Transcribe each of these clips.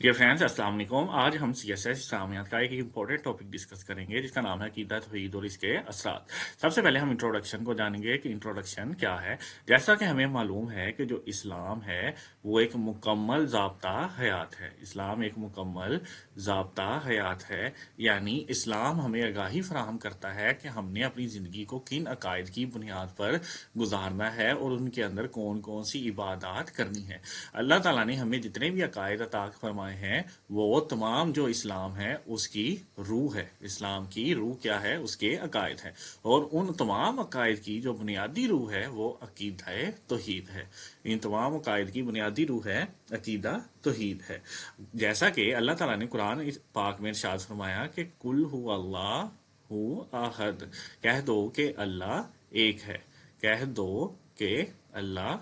Dear friends, अस्सलाम वालेकुम। आज हम सीएसएस इस्लामियात का एक इंपॉर्टेंट टॉपिक डिस्कस करेंगे जिसका नाम है अकीदा तौहीद और इसके असरात। सबसे पहले हम इंट्रोडक्शन को जानेंगे कि इंट्रोडक्शन क्या है। जैसा कि हमें मालूम है कि जो इस्लाम है वो एक मुकम्मल ज़ाब्ता हयात है। इस्लाम एक मुकम्मल ज़ाब्ता हयात है, यानी इस्लाम हमें आगाही फराहम करता है कि हमने अपनी ज़िंदगी को किन अकायद की बुनियाद पर गुजारना है और उनके अंदर कौन कौन सी इबादत करनी है। अल्लाह ताला ने हमें जितने भी अकायद अता फरमाए हैं वो तमाम जो इस्लाम है उसकी रूह है। इस्लाम की रूह क्या है? उसके अकायद है, और उन तमाम अकायद की जो बुनियादी रूह है वो अकीदा तौहीद है। इन तमाम अकायद की बुनियादी रूह है अकीदा तौहीद है। जैसा कि अल्लाह ताला ने कुरान इस पाक में इरशाद फरमाया कि कुल हु अल्लाह हु अहद, कह दो कि अल्लाह एक है। कह दो कि अल्लाह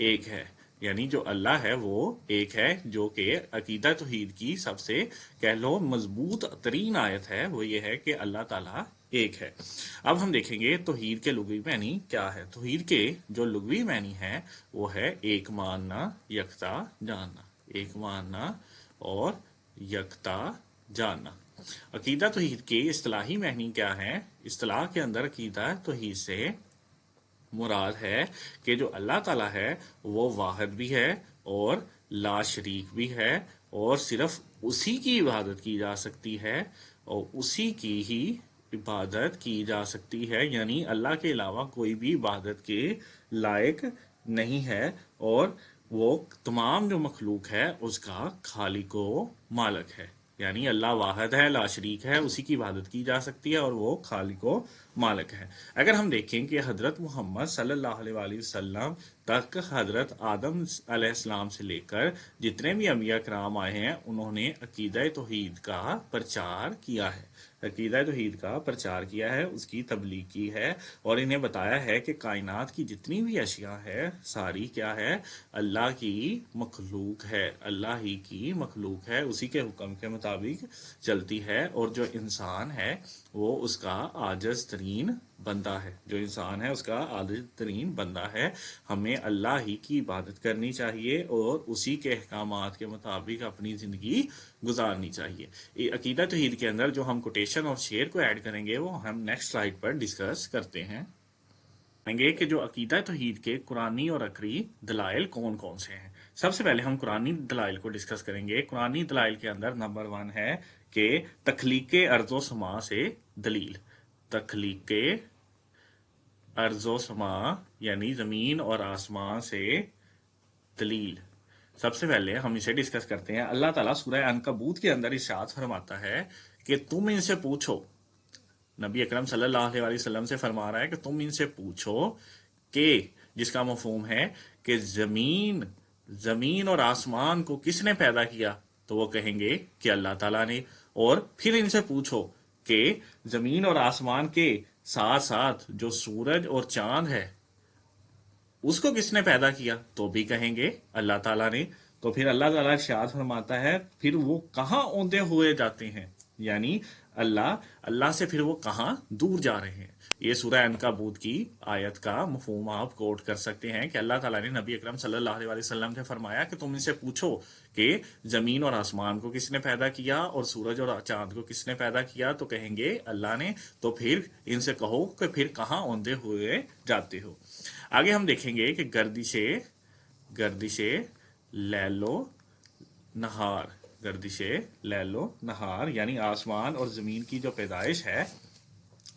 एक है, यानी जो अल्लाह है वो एक है, जो कि अकीदा तौहीद की सबसे कह लो मजबूत तरीन आयत है। वो ये है कि अल्लाह ताला एक है। अब हम देखेंगे तौहीद के लुग़वी मानी क्या है। तौहीद के जो लुग़वी मानी है वो है एक मानना, यकता जानना। एक मानना और यकता जानना। अकीदा तौहीद के इस्तिलाही मानी क्या है? इस्तिलाह के अंदर अकीदा तौहीद से मुराद है कि जो अल्लाह ताला है वो वाहिद भी है और ला शरीक भी है, और सिर्फ उसी की इबादत की जा सकती है और उसी की ही इबादत की जा सकती है, यानी अल्लाह के अलावा कोई भी इबादत के लायक नहीं है। और वो तमाम जो मखलूक है उसका खालिक व मालिक है, यानी अल्लाह वाहिद है, ला शरीक है, उसी की इबादत की जा सकती है और वो खालिक व मालिक है। अगर हम देखें कि हज़रत मोहम्मद सल्लल्लाहु अलैहि वसल्लम तक हज़रत आदम अलैहिस्सलाम से लेकर जितने भी अंबिया कराम आए हैं उन्होंने अकीदा तौहीद का प्रचार किया है। अकीदा तौहीद का प्रचार किया है, उसकी तबलीग की है, और इन्हें बताया है कि कायनात की जितनी भी अशिया है सारी क्या है? अल्लाह की मखलूक है, अल्लाह ही की मखलूक है, उसी के हुक्म के मुताबिक चलती है। और जो इंसान है वो उसका आजिज़ तरीन बंदा है। जो इंसान है उसका आजिज़ तरीन बंदा है। हमें अल्लाह ही की इबादत करनी चाहिए और उसी के अहकामात के मुताबिक अपनी ज़िंदगी गुजारनी चाहिए। ये अकीदा तौहीद के अंदर जो हम कोटेशन और शेर को ऐड करेंगे वो हम नेक्स्ट स्लाइड पर डिस्कस करते हैं कि जो अकीदा तौहीद के कुरानी और अकली दलाइल कौन कौन से हैं। सबसे पहले हम कुरानी दलाइल को डिस्कस करेंगे। कुरानी दलाइल के अंदर नंबर 1 है कि तख्लीक़े अर्ज़ो समा से दलील। तख्लीक़े अर्ज़ो समा यानी ज़मीन और आसमान से दलील। सबसे पहले हम इसे डिस्कस करते हैं। अल्लाह ताला सूरह अनकबूत के अंदर इरशाद फरमाता है कि तुम इनसे पूछो। नबी अकरम सल्लल्लाहु अलैहि वसल्लम से फरमा रहा है कि तुम इनसे पूछो कि, जिसका मफहूम है कि जमीन जमीन और आसमान को किसने पैदा किया, तो वो कहेंगे कि अल्लाह ताला ने। और फिर इनसे पूछो कि जमीन और आसमान के साथ साथ जो सूरज और चांद है उसको किसने पैदा किया, तो भी कहेंगे अल्लाह ताला ने। तो फिर अल्लाह ताला इरशाद फरमाता है फिर वो कहाँ औंधे हुए जाते हैं, यानी अल्लाह अल्लाह से फिर वो कहाँ दूर जा रहे हैं। ये सूरह अनकबूत की आयत का मफहूम आप कोट कर सकते हैं कि अल्लाह ताला ने नबी अकरम सल्लल्लाहु अलैहि वसल्लम से फरमाया कि तुम इनसे पूछो कि ज़मीन और आसमान को किसने पैदा किया और सूरज और चांद को किसने पैदा किया, तो कहेंगे अल्लाह ने। तो फिर इनसे कहो कि फिर कहाँ औंधे हुए जाते हो। आगे हम देखेंगे कि गर्दिशे गर्दिशे लैलो नहार। गर्दिशे लैलो नहार यानी आसमान और ज़मीन की जो पैदाइश है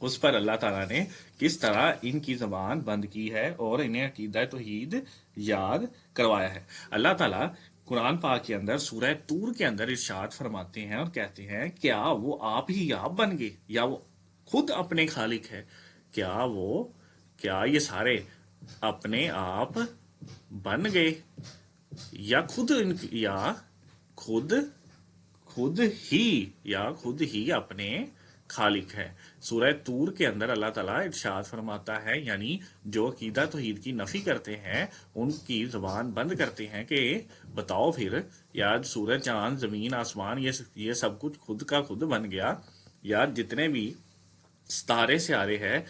उस पर अल्लाह ताला ने किस तरह इनकी ज़बान बंद की है और इन्हें अकीदा तौहीद याद करवाया है। अल्लाह ताला कुरान पाक के अंदर सूरह तूर के अंदर इरशाद फरमाते हैं और कहते हैं क्या वो आप ही आप बन गए, या वो खुद अपने खालिक है। क्या वो क्या ये सारे अपने आप बन गए, या खुद या खुद खुद ही या खुद ही अपने खालिक है। सूरह तूर के अंदर अल्लाह ताला इरशाद फरमाता है, यानी जो अकीदा तौहीद की नफ़ी करते हैं उनकी ज़बान बंद करते हैं कि बताओ फिर, या सूरज चांद ज़मीन आसमान ये सब कुछ खुद का खुद बन गया, या जितने भी सितारे से आ रहे हैं,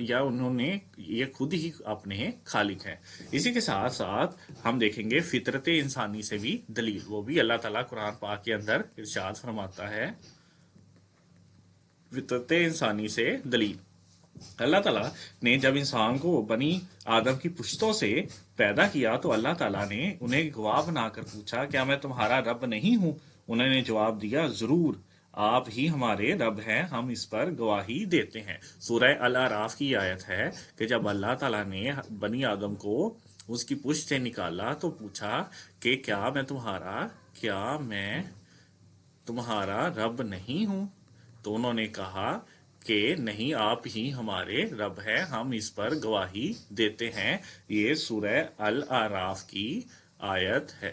या उन्होंने ये खुद ही अपने खालिक हैं। इसी के साथ साथ हम देखेंगे फितरत इंसानी से भी दलील, वो भी अल्लाह ताला कुरान पाक के अंदर इरशाद फरमाता है, फितरत इंसानी से दलील। अल्लाह ताला ने जब इंसान को बनी आदम की पुश्तों से पैदा किया तो अल्लाह ताला ने उन्हें गवाह बनाकर पूछा, क्या मैं तुम्हारा रब नहीं हूं? उन्होंने जवाब दिया, जरूर आप ही हमारे रब हैं, हम इस पर गवाही देते हैं। सूरह अल आराफ की आयत है कि जब अल्लाह ताला ने बनी आदम को उसकी पुश्त से निकाला तो पूछा कि क्या मैं तुम्हारा रब नहीं हूं? तो उन्होंने कहा कि नहीं, आप ही हमारे रब हैं, हम इस पर गवाही देते हैं। ये सूरह अल आराफ की आयत है।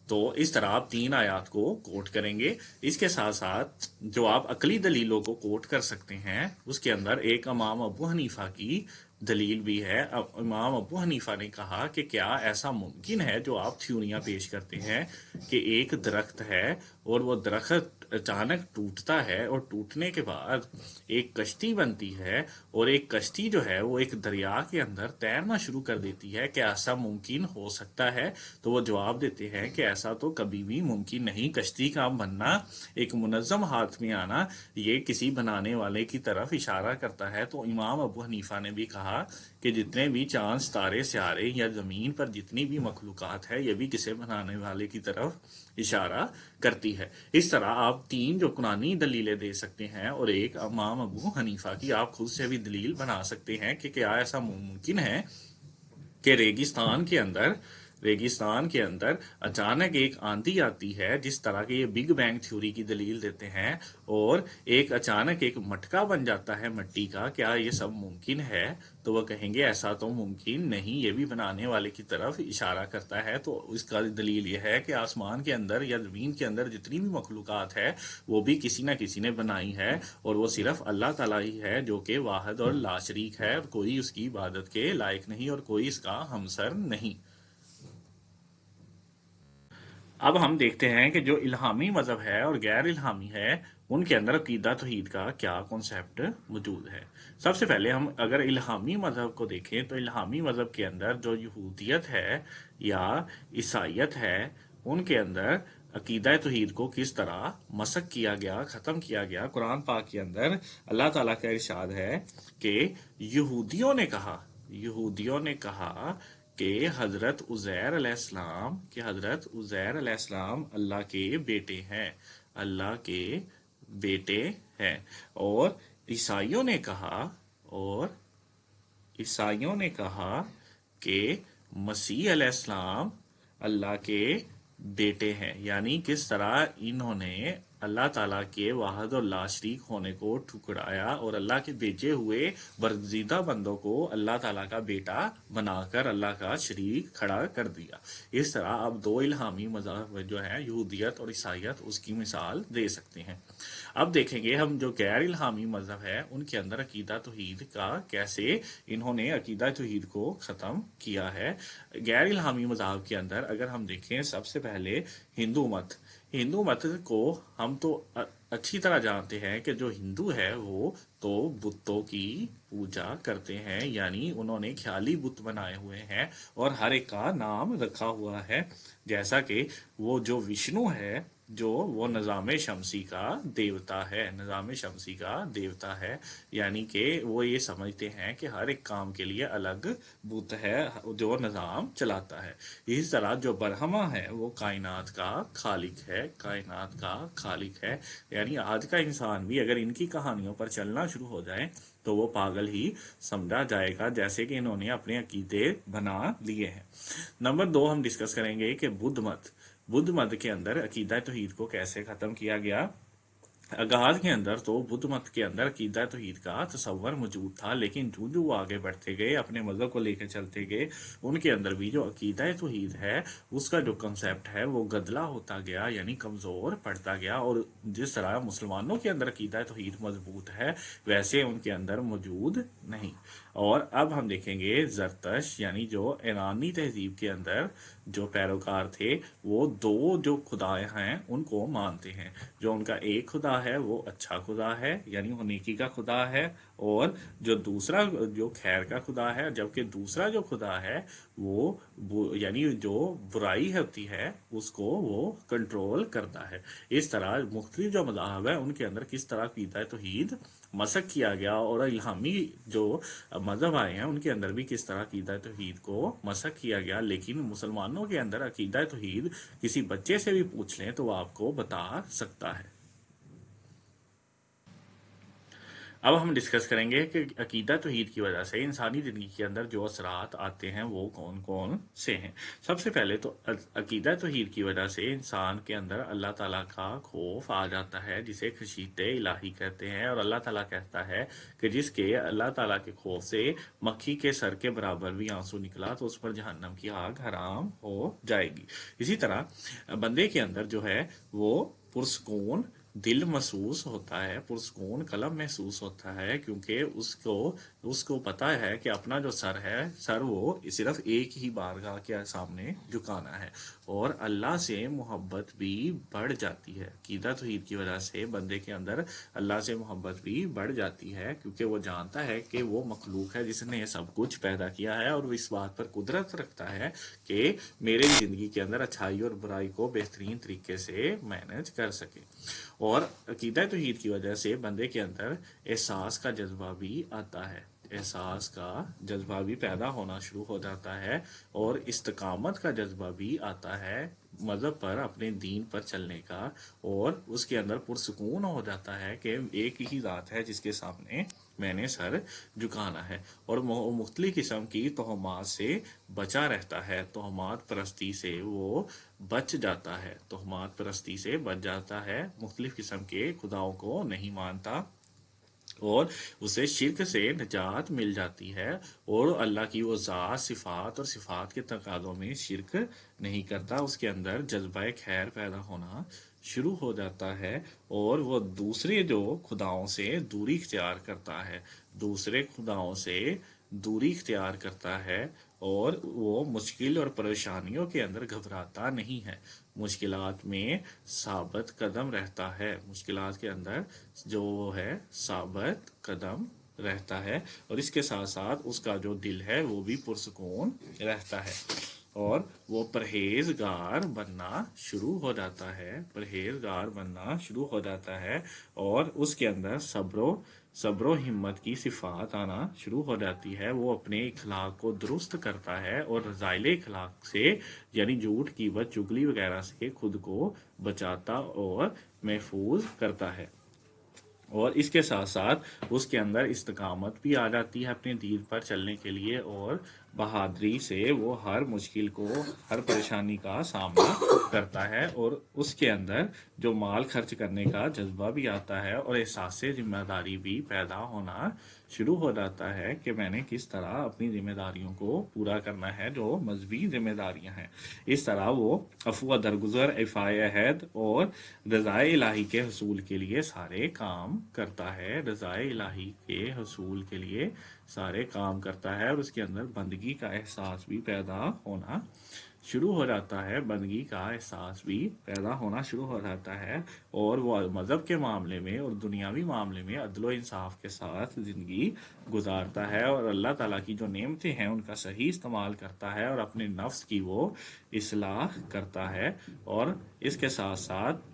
तो इस तरह आप 3 आयत को कोट करेंगे। इसके साथ साथ जो आप अकली दलीलों को कोट कर सकते हैं, उसके अंदर एक इमाम अबू हनीफा की दलील भी है। अब इमाम अबू हनीफा ने कहा कि क्या ऐसा मुमकिन है, जो आप थ्योरियां पेश करते हैं कि एक दरख्त है और वो दरख्त अचानक टूटता है और टूटने के बाद एक कश्ती बनती है, और एक कश्ती जो है वो एक दरिया के अंदर तैरना शुरू कर देती है, क्या ऐसा मुमकिन हो सकता है? तो वो जवाब देते हैं कि ऐसा तो कभी भी मुमकिन नहीं। कश्ती का बनना, एक मुनज़्ज़म हाथ में आना, ये किसी बनाने वाले की तरफ इशारा करता है। तो इमाम अबू हनीफा ने भी कहा कि जितने भी चांद सितारे सियारे या ज़मीन पर जितनी भी मखलूक़ात है, ये भी किसी बनाने वाले की तरफ इशारा करती है। इस तरह आप 3 जो कुरानी दलीलें दे सकते हैं और एक इमाम अबू हनीफा की आप खुद से भी दलील बना सकते हैं कि क्या ऐसा मुमकिन है कि रेगिस्तान के अंदर अचानक एक आंधी आती है, जिस तरह के ये बिग बैंग थ्योरी की दलील देते हैं, और एक अचानक एक मटका बन जाता है मिट्टी का, क्या ये सब मुमकिन है? तो वह कहेंगे ऐसा तो मुमकिन नहीं, ये भी बनाने वाले की तरफ इशारा करता है। तो इसका दलील ये है कि आसमान के अंदर या ज़मीन के अंदर जितनी भी मखलूक़ात है, वो भी किसी न किसी ने बनाई है, और वो सिर्फ अल्लाह ताला ही है जो कि वाहिद और लाशरीक है, और कोई उसकी इबादत के लायक नहीं और कोई इसका हमसर नहीं। अब हम देखते हैं कि जो इल्हामी मज़हब है और गैर इल्हामी है, उनके अंदर अकीदा तौहीद का क्या कॉन्सेप्ट मौजूद है। सबसे पहले हम अगर इल्हामी मज़हब को देखें तो इल्हामी मज़हब के अंदर जो यहूदियत है या ईसाइयत है, उनके अंदर अकीदा तौहीद को किस तरह मसक किया गया, ख़त्म किया गया। कुरान पाक के अंदर अल्लाह ताला का इरशाद है कि यहूदियों ने कहा कि हज़रत उज़ैर अलैहिस्सलाम अल्लाह के बेटे हैं। और ईसाइयों ने कहा और ईसाइयों ने कहा कि मसीह अलैहिस्सलाम अल्लाह के बेटे हैं। यानी किस तरह इन्होंने अल्लाह ताला के वाहिद और लाशरीक होने को ठुकराया और अल्लाह के भेजे हुए बरगज़ीदा बंदों को अल्लाह ताला का बेटा बनाकर अल्लाह का शरीक खड़ा कर दिया। इस तरह आप 2 इल्हामी मज़हब जो है, यहूदियत और ईसाइयत, उसकी मिसाल दे सकते हैं। अब देखेंगे हम जो गैर इल्हामी मज़हब है, उनके अंदर अकीदा तौहीद का कैसे इन्होंने अकीदा तौहीद को ख़त्म किया है। गैर इल्हामी मज़हब के अंदर अगर हम देखें, सबसे पहले हिंदू मत को हम तो अच्छी तरह जानते हैं कि जो हिंदू है वो तो बुतों की पूजा करते हैं, यानी उन्होंने ख्याली बुत बनाए हुए हैं और हर एक का नाम रखा हुआ है। जैसा कि वो जो विष्णु है, जो वो निज़ाम शमसी का देवता है, यानी कि वो ये समझते हैं कि हर एक काम के लिए अलग बुत है जो निज़ाम चलाता है। इस तरह जो ब्रह्मा है वो कायनात का खालिक है। यानी आज का इंसान भी अगर इनकी कहानियों पर चलना शुरू हो जाए तो वो पागल ही समझा जाएगा, जैसे कि इन्होंने अपने अकीदे बना लिए हैं। नंबर 2 हम डिस्कस करेंगे कि बुद्ध मत के अंदर अकीदा तौहीद को कैसे ख़त्म किया गया। आगाज के अंदर तो बुद्ध मत के अंदर अकीदा तौहीद का तसव्वुर मौजूद था, लेकिन जो वो आगे बढ़ते गए, अपने मज़हब को लेकर चलते गए, उनके अंदर भी जो अकीदा तौहीद है उसका जो कंसेप्ट है वो गदला होता गया, यानी कमज़ोर पड़ता गया। और जिस तरह मुसलमानों के अंदर अकीदा तौहीद मजबूत है, वैसे उनके अंदर मौजूद नहीं। और अब हम देखेंगे ज़रतश, यानी जो ईरानी तहजीब के अंदर जो पैरोकार थे, वो 2 जो खुदाएं हैं उनको मानते हैं। जो उनका एक खुदा خدا ہے وہ اچھا خدا ہے، یعنی وہ نیکی کا خدا ہے، اور جو دوسرا جو خیر کا خدا ہے، جبکہ دوسرا جو خدا ہے وہ یعنی جو برائی ہوتی ہے اس کو وہ کنٹرول کرتا ہے۔ اس طرح مختلف جو مذاہب ہیں ان کے اندر کس طرح عقیدہ توحید مسخ کیا گیا، اور الہامی جو مذہب آئے ہیں ان کے اندر بھی کس طرح عقیدہ توحید کو مسخ کیا گیا، لیکن مسلمانوں کے اندر عقیدہ توحید کسی بچے سے بھی پوچھ لیں تو وہ آپ کو بتا سکتا ہے۔ اب ہم ڈسکس کریں گے کہ عقیدہ توحید کی وجہ سے انسانی زندگی کے اندر جو اثرات آتے ہیں وہ کون کون سے ہیں۔ سب سے پہلے تو عقیدہ توحید کی وجہ سے انسان کے اندر اللہ تعالیٰ کا خوف آ جاتا ہے، جسے خشیت الہی کہتے ہیں، اور اللہ تعالیٰ کہتا ہے کہ جس کے اللہ تعالیٰ کے خوف سے مکھی کے سر کے برابر بھی آنسو نکلا تو اس پر جہنم کی آگ حرام ہو جائے گی۔ اسی طرح بندے کے اندر جو ہے وہ پرسکون دل محسوس ہوتا ہے، پرسکون قلب محسوس ہوتا ہے، کیونکہ اس کو پتا ہے کہ اپنا جو سر وہ صرف ایک ہی بارگاہ کے سامنے جھکانا ہے، اور اللہ سے محبت بھی بڑھ جاتی ہے۔ عقیدہ توحید کی وجہ سے بندے کے اندر اللہ سے محبت بھی بڑھ جاتی ہے، کیونکہ وہ جانتا ہے کہ وہ مخلوق ہے جس نے سب کچھ پیدا کیا ہے، اور وہ اس بات پر قدرت رکھتا ہے کہ میرے زندگی کے اندر اچھائی اور برائی کو بہترین طریقے سے مینج کر سکے۔ اور عقیدہ توحید کی وجہ سے بندے کے اندر احساس کا جذبہ بھی آتا ہے، احساس کا جذبہ بھی پیدا ہونا شروع ہو جاتا ہے، اور استقامت کا جذبہ بھی آتا ہے مذہب پر، اپنے دین پر چلنے کا، اور اس کے اندر پرسکون ہو جاتا ہے کہ ایک ہی ذات ہے جس کے سامنے میں نے سر جھکانا ہے، اور مختلف قسم کی توہمات سے بچا رہتا ہے، توہمات پرستی سے وہ بچ جاتا ہے، توہمات پرستی سے بچ جاتا ہے، مختلف قسم کے خداؤں کو نہیں مانتا، اور اسے شرک سے نجات مل جاتی ہے، اور اللہ کی وہ ذات صفات اور صفات کے تقاضوں میں شرک نہیں کرتا۔ اس کے اندر جذبہ خیر پیدا ہونا شروع ہو جاتا ہے، اور وہ دوسرے جو خداؤں سے دوری اختیار کرتا ہے، دوسرے خداؤں سے دوری اختیار کرتا ہے، اور وہ مشکل اور پریشانیوں کے اندر گھبراتا نہیں ہے، مشکلات میں ثابت قدم رہتا ہے، مشکلات کے اندر جو ہے ثابت قدم رہتا ہے، اور اس کے ساتھ ساتھ اس کا جو دل ہے وہ بھی پرسکون رہتا ہے، اور وہ پرہیزگار بننا شروع ہو جاتا ہے، پرہیزگار بننا شروع ہو جاتا ہے، اور اس کے اندر صبر و ہمت کی صفات آنا شروع ہو جاتی ہے، وہ اپنے اخلاق کو درست کرتا ہے، اور رذائل اخلاق سے یعنی جھوٹ غیبت چغلی وغیرہ سے خود کو بچاتا اور محفوظ کرتا ہے، اور اس کے ساتھ ساتھ اس کے اندر استقامت بھی آ جاتی ہے اپنے دین پر چلنے کے لیے، اور بہادری سے وہ ہر مشکل کو، ہر پریشانی کا سامنا کرتا ہے، اور اس کے اندر جو مال خرچ کرنے کا جذبہ بھی آتا ہے، اور احساس ذمہ داری بھی پیدا ہونا شروع ہو جاتا ہے کہ میں نے کس طرح اپنی ذمہ داریوں کو پورا کرنا ہے جو مذہبی ذمہ داریاں ہیں۔ اس طرح وہ عفو درگزر، ایفائے عہد اور رضائے الہی کے حصول کے لیے سارے کام کرتا ہے، رضائے الہی کے حصول کے لیے سارے کام کرتا ہے، اور اس کے اندر بندگی کا احساس بھی پیدا ہونا شروع ہو جاتا ہے، بندگی کا احساس بھی پیدا ہونا شروع ہو جاتا ہے، اور وہ مذہب کے معاملے میں اور دنیاوی معاملے میں عدل و انصاف کے ساتھ زندگی گزارتا ہے، اور اللہ تعالیٰ کی جو نعمتیں ہیں ان کا صحیح استعمال کرتا ہے، اور اپنے نفس کی وہ اصلاح کرتا ہے، اور اس کے ساتھ ساتھ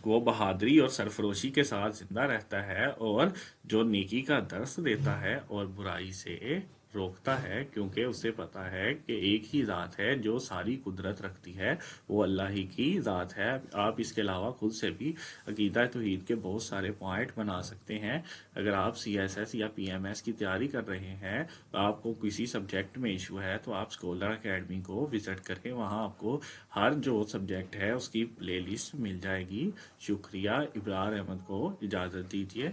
وہ بہادری اور سرفروشی کے ساتھ زندہ رہتا ہے، اور جو نیکی کا درس دیتا ہے اور برائی سے روکتا ہے، کیونکہ اسے پتا ہے کہ ایک ہی ذات ہے جو ساری قدرت رکھتی ہے، وہ اللہ ہی کی ذات ہے۔ آپ اس کے علاوہ خود سے بھی عقیدہ توحید کے بہت سارے پوائنٹ بنا سکتے ہیں۔ اگر آپ CSS یا PMS کی تیاری کر رہے ہیں، آپ کو کسی سبجیکٹ میں ایشو ہے تو آپ اسکولر اکیڈمی کو وزٹ کریں، وہاں آپ کو ہر جو سبجیکٹ ہے اس کی پلے لسٹ مل جائے گی۔ شکریہ، ابرار احمد کو اجازت دیجیے۔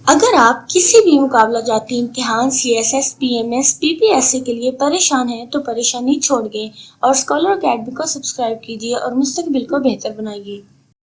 اگر آپ کسی بھی مقابلہ جاتی امتحان CSS PMS PPSC کے لیے پریشان ہیں تو پریشانی چھوڑ گئے اور اسکالر اکیڈمی کو سبسکرائب کیجیے اور مستقبل کو بہتر بنائیے۔